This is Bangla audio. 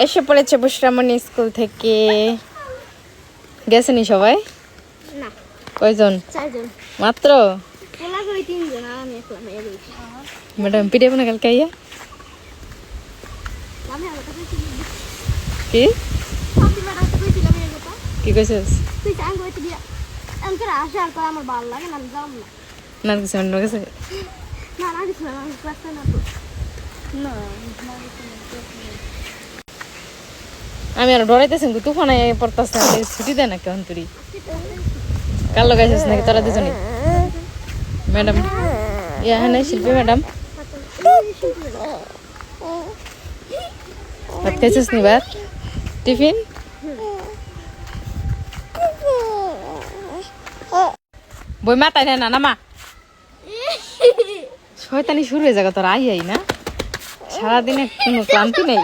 এসে পড়েছে বুশরামণি স্কুল থেকে। গেছেনি সবাই? না, কয়জন? 4 জন মাত্র? পোলা কই 3 জন, আর আমি একলা মেয়ে রইছি। ম্যাডাম পিঠে বানা কালকে আইয়া আমি আমার কাছে ছিল কি সবই ম্যাডাম তো কইছিলাম এই কথা। কি কইছিস? তুই চাং কইতে দিয়া আমাকে আশা আর আমার ভালো লাগে না, আমি যাব না। না কিছু ম্যাডাম গেছে? না না কিছু না, আমি ক্লাসে না তো। না না কিছু না। আমি আর ডরাইতেছি তুফান পড়তাস না, ছুটি দেয় না কেমন তুই? কার লাগাইছিস নাকি তোরা দুজনে? ম্যাডাম ইয়া হ্যাঁ শিল্পী ম্যাডাম ভাত খাইছিস নি? ভাত টিফিন বই মাথায় নেয় না নামা। শয়তানি শুরু হয়ে যাবে তোর আই না, সারাদিনে কোনো ক্লান্তি নেই।